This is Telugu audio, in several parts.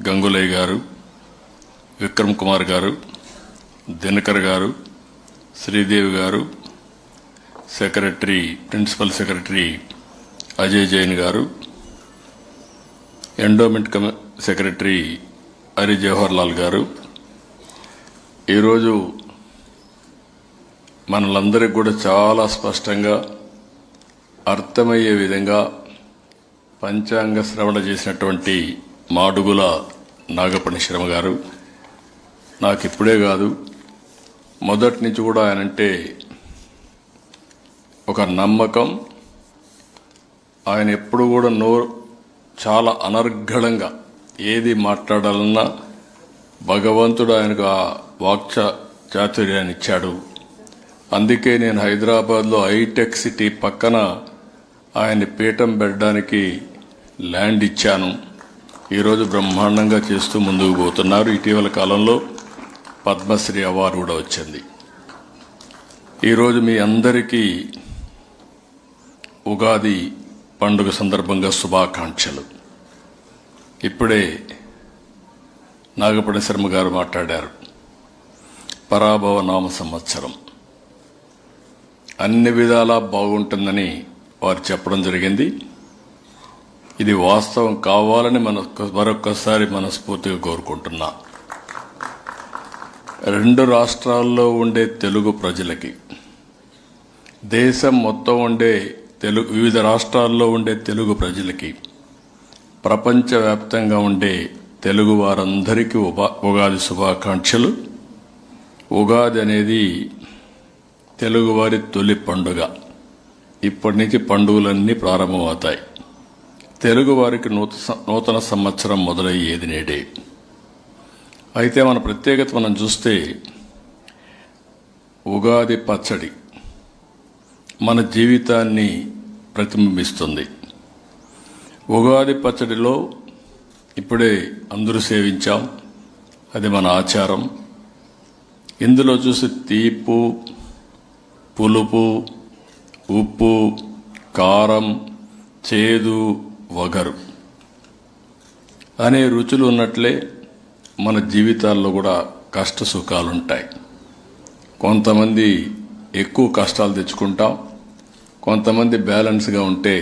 గంగులయ్య గారు, విక్రమ్ కుమార్ గారు, దినకర్ గారు, శ్రీదేవి గారు, ప్రిన్సిపల్ సెక్రటరీ అజయ్ జైన్ గారు, ఎండోమెంట్ సెక్రటరీ హరి జవహర్ లాల్ గారు, ఈరోజు మనలందరికీ కూడా చాలా స్పష్టంగా అర్థమయ్యే విధంగా పంచాంగ శ్రవణ చేసినటువంటి మాడుగుల నాగపణి శర్మ గారు. నాకు ఇప్పుడే కాదు, మొదటి నుంచి కూడా ఆయనంటే ఒక నమ్మకం. ఆయన ఎప్పుడు కూడా చాలా అనర్గళంగా ఏది మాట్లాడాలన్నా భగవంతుడు ఆయనకు ఆ చాతుర్యాన్ని ఇచ్చాడు. అందుకే నేను హైదరాబాద్లో హైటెక్ సిటీ పక్కన ఆయన్ని పీఠం పెట్టడానికి ల్యాండ్ ఇచ్చాను. ఈరోజు బ్రహ్మాండంగా చేస్తూ ముందుకు పోతున్నారు. ఇటీవల కాలంలో పద్మశ్రీ అవార్డు కూడా వచ్చింది. ఈరోజు మీ అందరికీ ఉగాది పండుగ సందర్భంగా శుభాకాంక్షలు. ఇప్పుడే నాగపణి శర్మ గారు మాట్లాడారు. పరాభవ నామ సంవత్సరం అన్ని విధాలా బాగుంటుందని వారు చెప్పడం జరిగింది. ఇది వాస్తవం కావాలని మరొక్కసారి మనస్ఫూర్తిగా కోరుకుంటున్నా. 2 రాష్ట్రాల్లో ఉండే తెలుగు ప్రజలకి, దేశం మొత్తం ఉండే వివిధ రాష్ట్రాల్లో ఉండే తెలుగు ప్రజలకి, ప్రపంచవ్యాప్తంగా ఉండే తెలుగు వారందరికీ ఉగాది శుభాకాంక్షలు. ఉగాది అనేది తెలుగువారి తొలి పండుగ. ఇప్పటి నుంచి పండుగలన్నీ ప్రారంభమవుతాయి. తెలుగువారికి నూతన సంవత్సరం మొదలయ్యేది నేడే. అయితే మన ప్రత్యేకత మనం చూస్తే ఉగాది పచ్చడి మన జీవితాన్ని ప్రతిబింబిస్తుంది. ఉగాది పచ్చడిలో ఇప్పుడే అందరూ సేవించాం, అది మన ఆచారం. ఇందులో చూసి తీపు, పులుపు, ఉప్పు, కారం, చేదు, వగరు అనే రుచులు ఉన్నట్లే మన జీవితాల్లో కూడా కష్ట సుఖాలుంటాయి. కొంతమంది ఎక్కువ కష్టాలు తెచ్చుకుంటాం, కొంతమంది బ్యాలెన్స్గా ఉంటే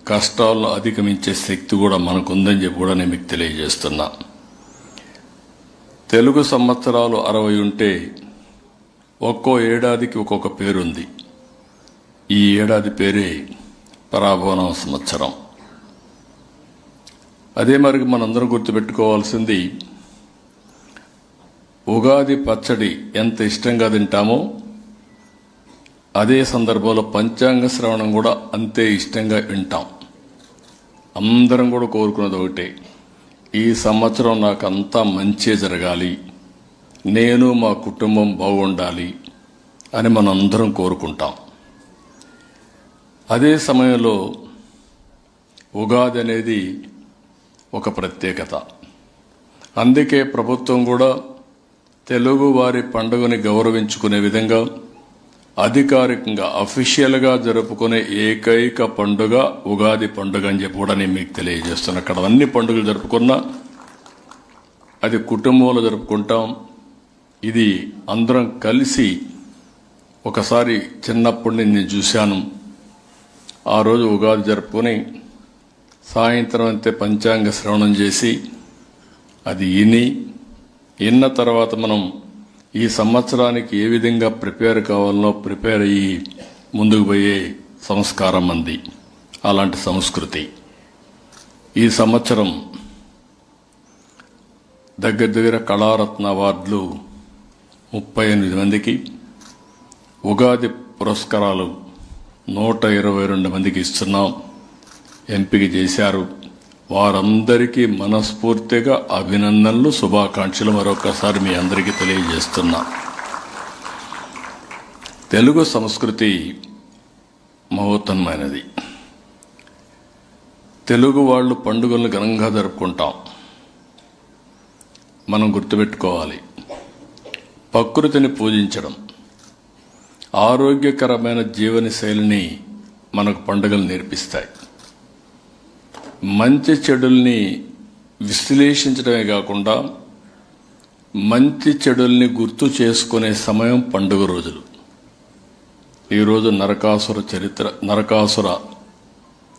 కష్టాలను అధిగమించే శక్తి కూడా మనకుందని చెప్పి కూడా నేను మీకు తెలియజేస్తున్నా. తెలుగు సంవత్సరాలు 60 ఉంటే ఒక్కో ఏడాదికి ఒక్కొక్క పేరుంది. ఈ ఏడాది పేరే పరాభవ సంవత్సరం. అదే మరి మనందరం గుర్తుపెట్టుకోవాల్సింది, ఉగాది పచ్చడి ఎంత ఇష్టంగా తింటామో అదే సందర్భంలో పంచాంగ శ్రవణం కూడా అంతే ఇష్టంగా వింటాం. అందరం కూడా కోరుకున్నది ఒకటే, ఈ సంవత్సరం నాకు అంతా మంచి జరగాలి, నేను మా కుటుంబం బాగుండాలి అని మనందరం కోరుకుంటాం. అదే సమయంలో ఉగాది అనేది ఒక ప్రత్యేకత. అందుకే ప్రభుత్వం కూడా తెలుగు వారి పండుగని గౌరవించుకునే విధంగా అధికారికంగా అఫీషియల్గా జరుపుకునే ఏకైక పండుగ ఉగాది పండుగ అని చెప్పి కూడా నేను మీకు తెలియజేస్తున్నాను. అక్కడ అన్ని పండుగలు జరుపుకున్నా అది కుటుంబంలో జరుపుకుంటాం. ఇది అందరం కలిసి ఒకసారి చిన్నప్పటి నేను చూశాను. ఆ రోజు ఉగాది జరుపుకొని సాయంత్రం అంతే పంచాంగ శ్రవణం చేసి అది విన్న తర్వాత మనం ఈ సంవత్సరానికి ఏ విధంగా ప్రిపేర్ కావాలనో ప్రిపేర్ అయ్యి ముందుకు పోయే సంస్కారం అంది. అలాంటి సంస్కృతి ఈ సంవత్సరం దగ్గర కళారత్న అవార్డులు 38 మందికి, ఉగాది పురస్కారాలు 122 మందికి ఇస్తున్నాం. ఎంపిక చేశారు. వారందరికీ మనస్ఫూర్తిగా అభినందనలు, శుభాకాంక్షలు మరొకసారి మీ అందరికీ తెలియజేస్తున్నా. తెలుగు సంస్కృతి మహోత్తమైనది. తెలుగు వాళ్ళు పండుగలను ఘనంగా జరుపుకుంటాం. మనం గుర్తుపెట్టుకోవాలి, ప్రకృతిని పూజించడం, ఆరోగ్యకరమైన జీవన శైలిని మనకు పండుగలు నేర్పిస్తాయి. మంచి చెడుల్ని విశ్లేషించడమే కాకుండా మంచి చెడుల్ని గుర్తు చేసుకునే సమయం పండుగ రోజులు. ఈరోజు నరకాసుర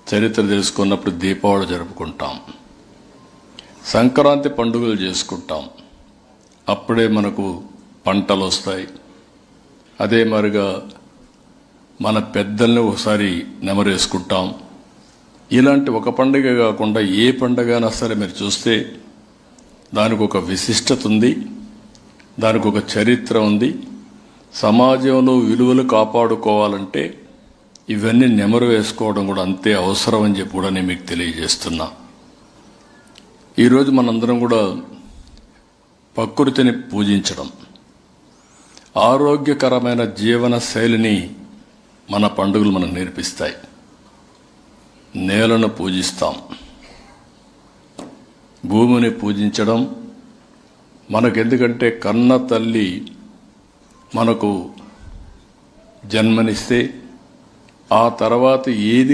చరిత్ర తెలుసుకున్నప్పుడు దీపావళి జరుపుకుంటాం, సంక్రాంతి పండుగలు చేసుకుంటాం. అప్పుడే మనకు పంటలు వస్తాయి. అదే మరిగా మన పెద్దల్ని ఒకసారి నెమరేసుకుంటాం. ఇలాంటి ఒక పండుగ కాకుండా ఏ పండుగైనా సరే మీరు చూస్తే దానికి ఒక విశిష్టత ఉంది, దానికి ఒక చరిత్ర ఉంది. సమాజంలో విలువలు కాపాడుకోవాలంటే ఇవన్నీ నెమరు వేసుకోవడం కూడా అంతే అవసరం అని చెప్పి కూడా నేను మీకు తెలియజేస్తున్నా. ఈరోజు మనందరం కూడా ప్రకృతిని పూజించడం, ఆరోగ్యకరమైన జీవన శైలిని మన పండుగలు మనకు నేర్పిస్తాయి. నేలను పూజిస్తాం, భూమిని పూజించడం మనకెందుకంటే కన్న తల్లి మనకు జన్మనిస్తే ఆ తర్వాత ఏది